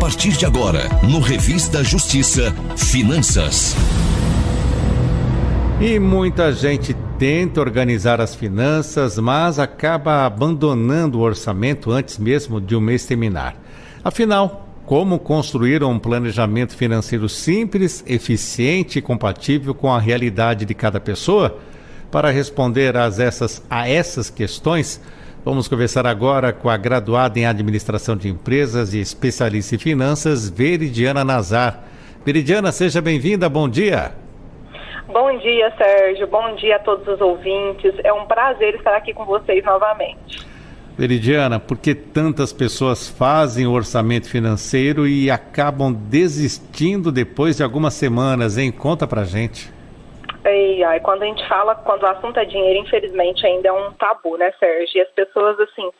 partir de agora, no Revista Justiça, Finanças. E muita gente tenta organizar as finanças, mas acaba abandonando o orçamento antes mesmo de o mês terminar. Afinal, como construir um planejamento financeiro simples, eficiente e compatível com a realidade de cada pessoa? Para responder a essas questões, vamos conversar agora com a graduada em Administração de Empresas e especialista em finanças, Veridiana Nazar. Veridiana, seja bem-vinda, bom dia. Bom dia, Sérgio. Bom dia a todos os ouvintes. É um prazer estar aqui com vocês novamente. Veridiana, por que tantas pessoas fazem o orçamento financeiro e acabam desistindo depois de algumas semanas, hein? Conta pra gente. Quando a gente fala, quando o assunto é dinheiro, infelizmente ainda é um tabu, né, Sérgio? E as pessoas, assim,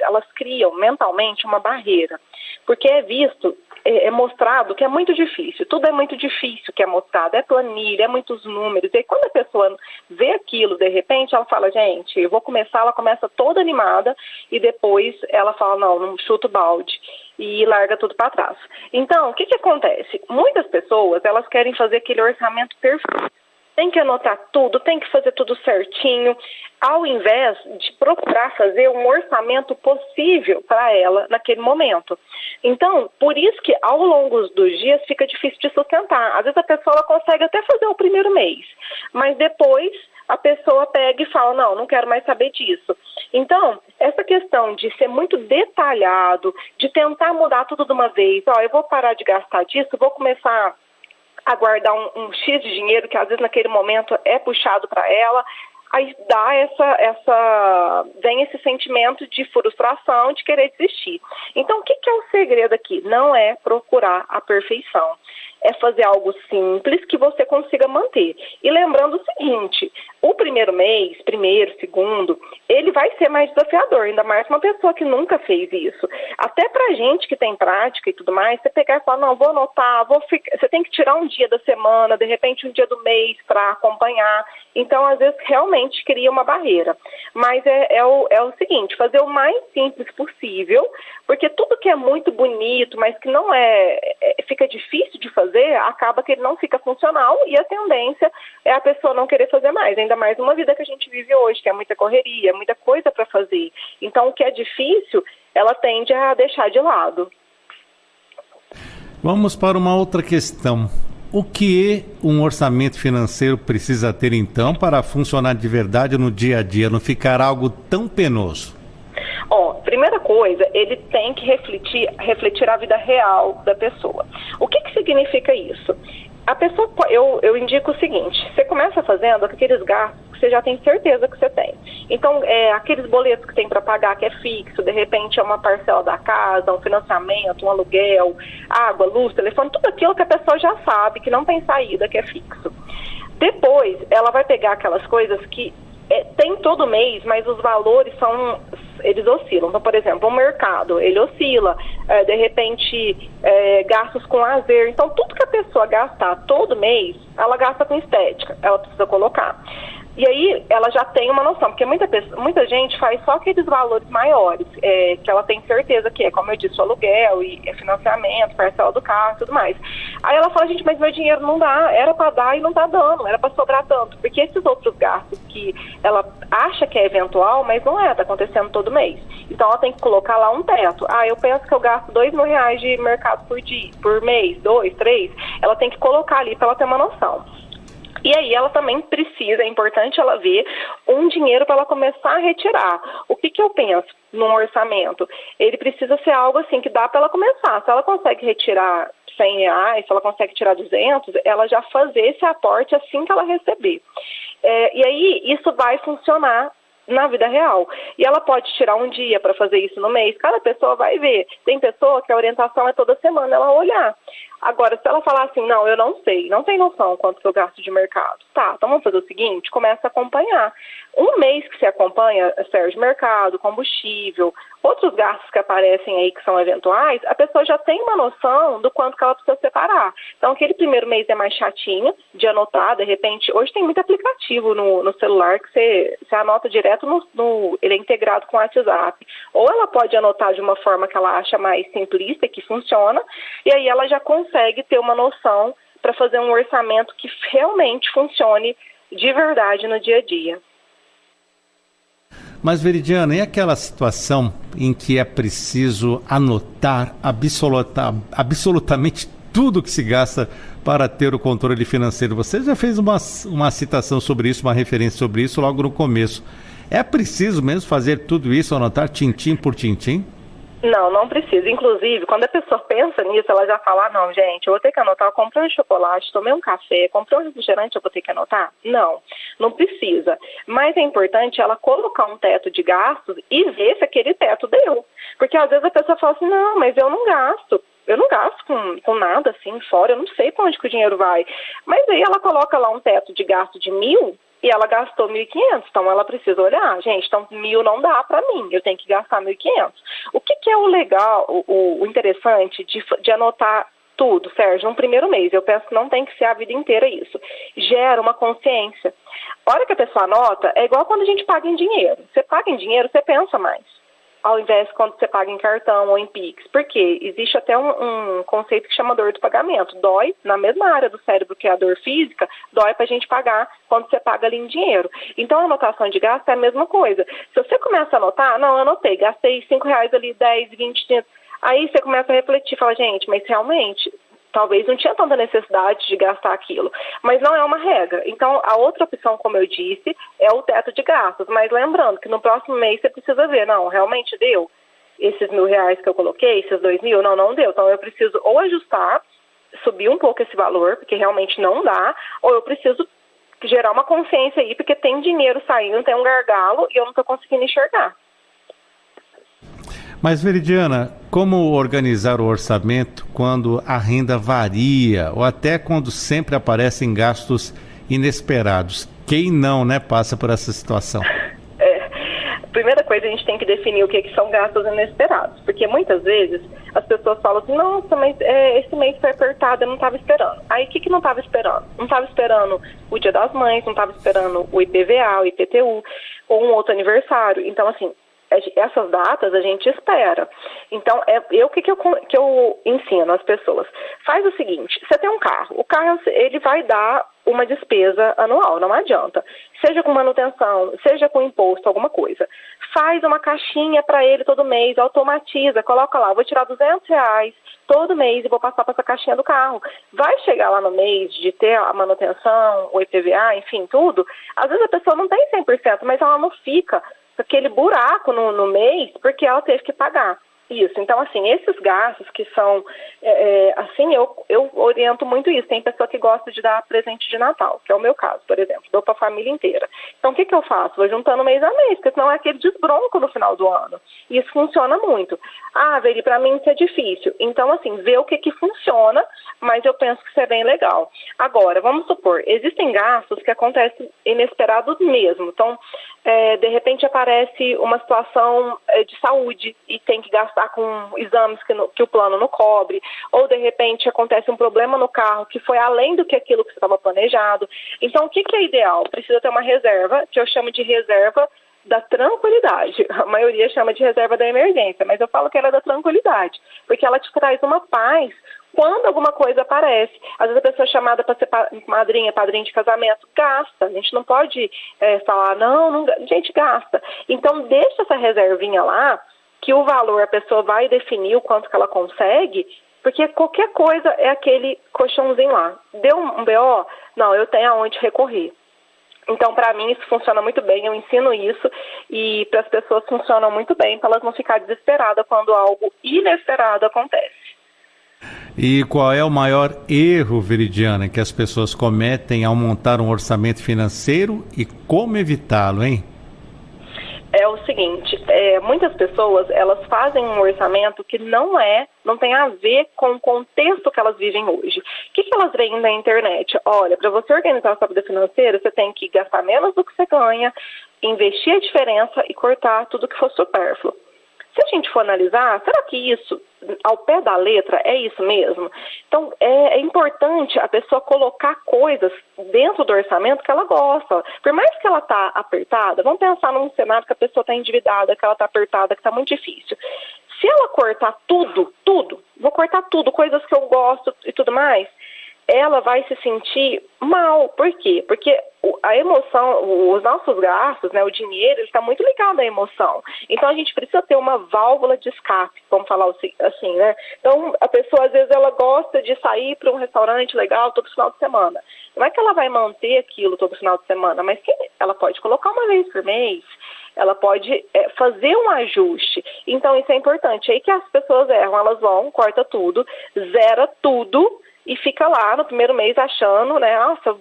elas criam mentalmente uma barreira, porque é visto, é mostrado que é muito difícil, tudo é muito difícil que é mostrado, é planilha, é muitos números, e aí quando a pessoa vê aquilo, de repente, ela fala, gente, eu vou começar, ela começa toda animada, e depois ela fala, não chuta o balde, e larga tudo para trás. Então, o que acontece? Muitas pessoas, elas querem fazer aquele orçamento perfeito, tem que anotar tudo, tem que fazer tudo certinho, ao invés de procurar fazer um orçamento possível para ela naquele momento. Então, por isso que ao longo dos dias fica difícil de sustentar. Às vezes a pessoa consegue até fazer o primeiro mês, mas depois a pessoa pega e fala, não quero mais saber disso. Então, essa questão de ser muito detalhado, de tentar mudar tudo de uma vez, eu vou parar de gastar disso, vou começar a guardar um X de dinheiro que às vezes naquele momento é puxado para ela, aí vem esse sentimento de frustração, de querer desistir. Então, o que é o segredo aqui? Não é procurar a perfeição. É fazer algo simples que você consiga manter. E lembrando o seguinte, o primeiro mês, segundo, ele vai ser mais desafiador, ainda mais uma pessoa que nunca fez isso. Até pra gente que tem prática e tudo mais, você pegar e falar, vou anotar, você tem que tirar um dia da semana, de repente um dia do mês para acompanhar. Então, às vezes, realmente cria uma barreira. Mas é o seguinte, fazer o mais simples possível, porque tudo que é muito bonito, mas que não fica difícil de fazer, acaba que ele não fica funcional e a tendência é a pessoa não querer fazer mais, ainda mais numa vida que a gente vive hoje, que é muita correria, muita coisa para fazer. Então, o que é difícil, ela tende a deixar de lado. Vamos para uma outra questão. O que um orçamento financeiro precisa ter, então, para funcionar de verdade no dia a dia, não ficar algo tão penoso? Primeira coisa, ele tem que refletir a vida real da pessoa. O que significa isso? A pessoa, eu indico o seguinte, você começa fazendo aqueles gastos que você já tem certeza que você tem. Então, aqueles boletos que tem para pagar que é fixo, de repente é uma parcela da casa, um financiamento, um aluguel, água, luz, telefone, tudo aquilo que a pessoa já sabe que não tem saída, que é fixo. Depois, ela vai pegar aquelas coisas que tem todo mês, mas os valores eles oscilam. Então, por exemplo, o mercado, ele oscila, de repente, gastos com lazer. Então, tudo que a pessoa gastar todo mês, ela gasta com estética, ela precisa colocar. E aí, ela já tem uma noção, porque muita gente faz só aqueles valores maiores, que ela tem certeza que como eu disse, o aluguel, e financiamento, parcela do carro e tudo mais. Aí ela fala, gente, mas meu dinheiro não dá, era para dar e não tá dando, era para sobrar tanto, porque esses outros gastos que ela acha que é eventual, mas não tá acontecendo todo mês. Então, ela tem que colocar lá um teto. Eu penso que eu gasto R$2.000 de mercado por mês, 2, 3, ela tem que colocar ali para ela ter uma noção. E aí ela também precisa, é importante ela ver um dinheiro para ela começar a retirar. O que eu penso num orçamento? Ele precisa ser algo assim que dá para ela começar. Se ela consegue retirar R$100, se ela consegue tirar 200, ela já fazer esse aporte assim que ela receber. E aí isso vai funcionar na vida real. E ela pode tirar um dia para fazer isso no mês. Cada pessoa vai ver. Tem pessoa que a orientação é toda semana ela olhar. Agora, se ela falar assim, não, eu não sei, não tem noção quanto que eu gasto de mercado. Tá, então vamos fazer o seguinte, começa a acompanhar. Um mês que você acompanha, Sérgio, mercado, combustível, outros gastos que aparecem aí que são eventuais, a pessoa já tem uma noção do quanto que ela precisa separar. Então, aquele primeiro mês é mais chatinho de anotar, de repente, hoje tem muito aplicativo no celular que você anota direto ele é integrado com o WhatsApp. Ou ela pode anotar de uma forma que ela acha mais simplista, que funciona, e aí ela já consegue ter uma noção para fazer um orçamento que realmente funcione de verdade no dia a dia. Mas, Veridiana, e aquela situação em que é preciso anotar absolutamente tudo que se gasta para ter o controle financeiro? Você já fez uma citação sobre isso, uma referência sobre isso logo no começo. É preciso mesmo fazer tudo isso, anotar tintim por tintim? Não precisa. Inclusive, quando a pessoa pensa nisso, ela já fala, não, gente, eu vou ter que anotar, eu comprei um chocolate, tomei um café, comprei um refrigerante, eu vou ter que anotar? Não precisa. Mas é importante ela colocar um teto de gastos e ver se aquele teto deu. Porque às vezes a pessoa fala assim, não, mas eu não gasto com nada assim fora, eu não sei para onde que o dinheiro vai. Mas aí ela coloca lá um teto de gasto de 1.000 e ela gastou 1.500, então ela precisa olhar, gente, então 1.000 não dá para mim, eu tenho que gastar 1.500. O que é o legal, o interessante de anotar tudo, Sérgio, no primeiro mês? Eu penso que não tem que ser a vida inteira isso. Gera uma consciência. A hora que a pessoa anota, é igual quando a gente paga em dinheiro. Você paga em dinheiro, você pensa mais, ao invés de quando você paga em cartão ou em Pix. Porque existe até um conceito que chama dor do pagamento. Dói, na mesma área do cérebro que é a dor física, dói pra gente pagar quando você paga ali em dinheiro. Então, a anotação de gasto é a mesma coisa. Se você começa a anotar, não, eu anotei, gastei R$5 ali, 10, 20, 30. Aí você começa a refletir, fala, gente, mas realmente talvez não tinha tanta necessidade de gastar aquilo, mas não é uma regra. Então, a outra opção, como eu disse, é o teto de gastos, mas lembrando que no próximo mês você precisa ver, não, realmente deu esses R$1.000 que eu coloquei, esses 2.000, não deu, então eu preciso ou ajustar, subir um pouco esse valor, porque realmente não dá, ou eu preciso gerar uma consciência aí, porque tem dinheiro saindo, tem um gargalo e eu não estou conseguindo enxergar. Mas, Veridiana, como organizar o orçamento quando a renda varia ou até quando sempre aparecem gastos inesperados? Quem não, né, passa por essa situação? Primeira coisa, a gente tem que definir o que são gastos inesperados, porque muitas vezes as pessoas falam assim, nossa, mas esse mês foi apertado, eu não estava esperando. Aí, o que não estava esperando? Não estava esperando o Dia das Mães, não estava esperando o IPVA, o IPTU, ou um outro aniversário. Então, assim, essas datas a gente espera. Então, o que eu ensino às pessoas? Faz o seguinte, você tem um carro, o carro ele vai dar uma despesa anual, não adianta. Seja com manutenção, seja com imposto, alguma coisa. Faz uma caixinha para ele todo mês, automatiza, coloca lá, vou tirar R$200 todo mês e vou passar para essa caixinha do carro. Vai chegar lá no mês de ter a manutenção, o IPVA, enfim, tudo. Às vezes a pessoa não tem 100%, mas ela não fica aquele buraco no mês porque ela teve que pagar. Isso, então assim, esses gastos que são, assim, eu oriento muito isso. Tem pessoa que gosta de dar presente de Natal, que é o meu caso, por exemplo, dou para a família inteira. Então o que eu faço? Vou juntando mês a mês, porque senão é aquele desbronco no final do ano. E isso funciona muito. Veri, para mim isso é difícil. Então assim, vê o que funciona, mas eu penso que isso é bem legal. Agora, vamos supor, existem gastos que acontecem inesperados mesmo. Então, de repente aparece uma situação de saúde e tem que gastar com exames que o plano não cobre, ou de repente acontece um problema no carro que foi além do que aquilo que estava planejado. Então, o que é ideal? Precisa ter uma reserva, que eu chamo de reserva da tranquilidade. A maioria chama de reserva da emergência, mas eu falo que ela é da tranquilidade, porque ela te traz uma paz quando alguma coisa aparece. Às vezes a pessoa é chamada para ser madrinha, padrinho de casamento, gasta. A gente não pode falar, não, gente, gasta. Então, deixa essa reservinha lá, que o valor a pessoa vai definir o quanto que ela consegue, porque qualquer coisa é aquele colchãozinho lá. Deu um BO? Não, eu tenho aonde recorrer. Então, para mim, isso funciona muito bem, eu ensino isso, e para as pessoas funciona muito bem, para elas não ficarem desesperadas quando algo inesperado acontece. E qual é o maior erro, Veridiana, que as pessoas cometem ao montar um orçamento financeiro e como evitá-lo, hein? É o seguinte, muitas pessoas, elas fazem um orçamento que não tem a ver com o contexto que elas vivem hoje. O que elas veem na internet? Olha, para você organizar a sua vida financeira, você tem que gastar menos do que você ganha, investir a diferença e cortar tudo que for supérfluo. Se a gente for analisar, será que isso, ao pé da letra, é isso mesmo? Então, é importante a pessoa colocar coisas dentro do orçamento que ela gosta. Por mais que ela está apertada, vamos pensar num cenário que a pessoa está endividada, que ela está apertada, que está muito difícil. Se ela cortar tudo, vou cortar tudo, coisas que eu gosto e tudo mais, ela vai se sentir mal. Por quê? Porque a emoção, os nossos gastos, né, o dinheiro, ele está muito ligado à emoção. Então, a gente precisa ter uma válvula de escape, vamos falar assim, né? Então, a pessoa, às vezes, ela gosta de sair para um restaurante legal todo final de semana. Não é que ela vai manter aquilo todo final de semana, mas que ela pode colocar uma vez por mês, ela pode fazer um ajuste. Então, isso é importante. Aí que as pessoas erram, elas vão, corta tudo, zera tudo, e fica lá no primeiro mês achando, né, nossa,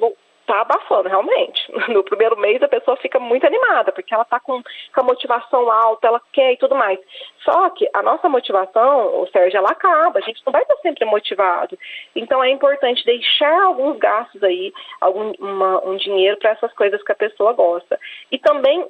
tá abafando, realmente. No primeiro mês a pessoa fica muito animada, porque ela tá com a motivação alta, ela quer e tudo mais. Só que a nossa motivação, Sérgio, ela acaba, a gente não vai estar sempre motivado. Então é importante deixar alguns gastos aí, um dinheiro para essas coisas que a pessoa gosta. E também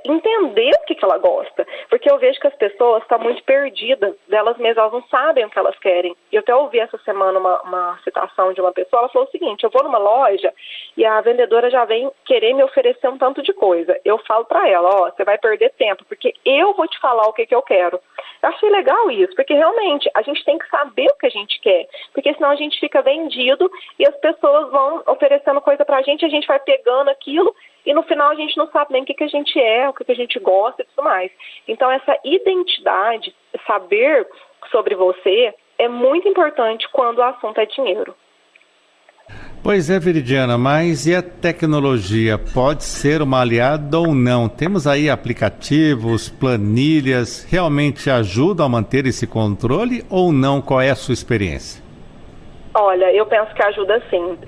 entender o que ela gosta, porque eu vejo que as pessoas estão muito perdidas delas mesmas, elas não sabem o que elas querem. Eu até ouvi essa semana uma citação de uma pessoa, ela falou o seguinte: eu vou numa loja e a vendedora já vem querer me oferecer um tanto de coisa. Eu falo para ela, você vai perder tempo, porque eu vou te falar o que eu quero. Eu achei legal isso, porque realmente a gente tem que saber o que a gente quer, porque senão a gente fica vendido e as pessoas vão oferecendo coisa pra gente, a gente vai pegando aquilo e no final a gente não sabe nem o que a gente é, o que a gente gosta e tudo mais. Então essa identidade, saber sobre você é muito importante quando o assunto é dinheiro. Pois é, Veridiana, mas e a tecnologia pode ser uma aliada ou não? Temos aí aplicativos, planilhas, realmente ajudam a manter esse controle ou não? Qual é a sua experiência? Olha, eu penso que ajuda sim.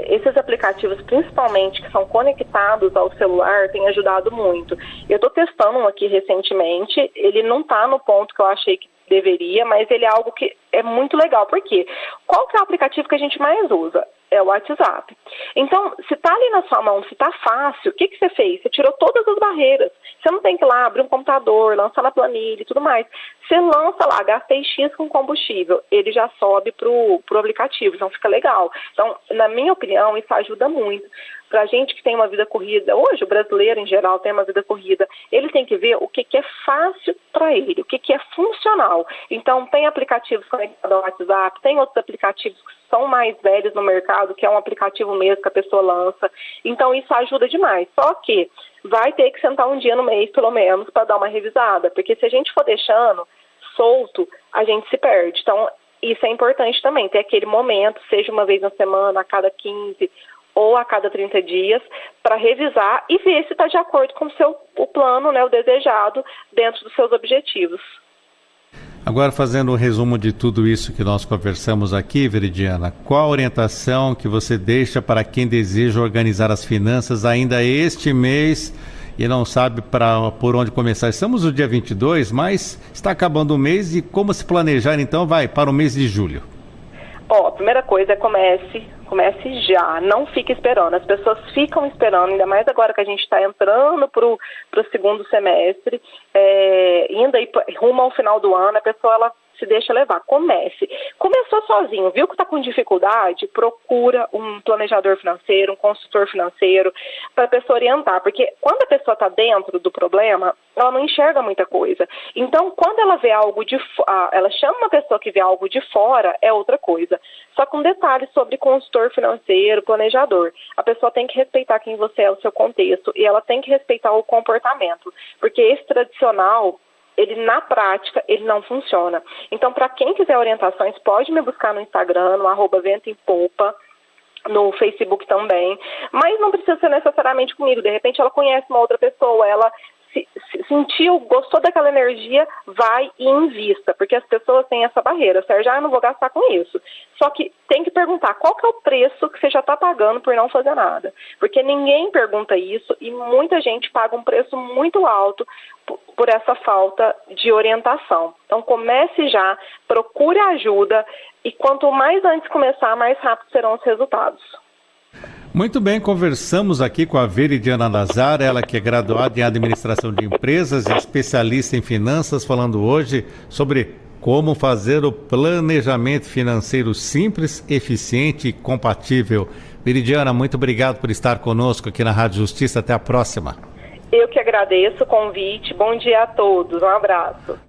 Esses aplicativos, principalmente, que são conectados ao celular, têm ajudado muito. Eu estou testando um aqui recentemente, ele não está no ponto que eu achei que deveria, mas ele é algo que é muito legal. Por quê? Qual que é o aplicativo que a gente mais usa? É o WhatsApp. Então, se está ali na sua mão, se está fácil, o que você fez? Você tirou todas as barreiras. Você não tem que ir lá abrir um computador, lançar na planilha e tudo mais. Você lança lá, gastei X com combustível, ele já sobe pro aplicativo, então fica legal. Então, na minha opinião, isso ajuda muito. Pra gente que tem uma vida corrida, hoje o brasileiro em geral tem uma vida corrida, ele tem que ver o que é fácil para ele, o que é funcional. Então, tem aplicativos conectados ao WhatsApp, tem outros aplicativos que são mais velhos no mercado, que é um aplicativo mesmo que a pessoa lança. Então, isso ajuda demais. Só que vai ter que sentar um dia no mês, pelo menos, para dar uma revisada, porque se a gente for deixando solto, a gente se perde. Então, isso é importante também, ter aquele momento, seja uma vez na semana, a cada 15 ou a cada 30 dias, para revisar e ver se está de acordo com o plano, né, o desejado, dentro dos seus objetivos. Agora, fazendo um resumo de tudo isso que nós conversamos aqui, Veridiana, qual a orientação que você deixa para quem deseja organizar as finanças ainda este mês e não sabe por onde começar? Estamos no dia 22, mas está acabando o mês e como se planejar, então, vai para o mês de julho? A primeira coisa é comece já, não fique esperando. As pessoas ficam esperando, ainda mais agora que a gente está entrando para o segundo semestre, indo aí rumo ao final do ano, a pessoa ela se deixa levar. Começou sozinho, viu que está com dificuldade, procura um planejador financeiro, um consultor financeiro, para a pessoa orientar, porque quando a pessoa está dentro do problema, ela não enxerga muita coisa. Então, quando ela vê algo ela chama uma pessoa que vê algo de fora, é outra coisa. Só com detalhes sobre consultor financeiro, planejador. A pessoa tem que respeitar quem você é, o seu contexto, e ela tem que respeitar o comportamento, porque esse tradicional, ele na prática, ele não funciona. Então, para quem quiser orientações, pode me buscar no Instagram, no @ventoempopa, no Facebook também, mas não precisa ser necessariamente comigo. De repente, ela conhece uma outra pessoa, ela sentiu, gostou daquela energia, vai e invista, porque as pessoas têm essa barreira. Sérgio, eu não vou gastar com isso. Só que tem que perguntar qual que é o preço que você já está pagando por não fazer nada. Porque ninguém pergunta isso e muita gente paga um preço muito alto por essa falta de orientação. Então comece já, procure ajuda e quanto mais antes começar, mais rápido serão os resultados. Muito bem, conversamos aqui com a Veridiana Lazar, ela que é graduada em Administração de Empresas e especialista em finanças, falando hoje sobre como fazer o planejamento financeiro simples, eficiente e compatível. Veridiana, muito obrigado por estar conosco aqui na Rádio Justiça. Até a próxima. Eu que agradeço o convite. Bom dia a todos. Um abraço.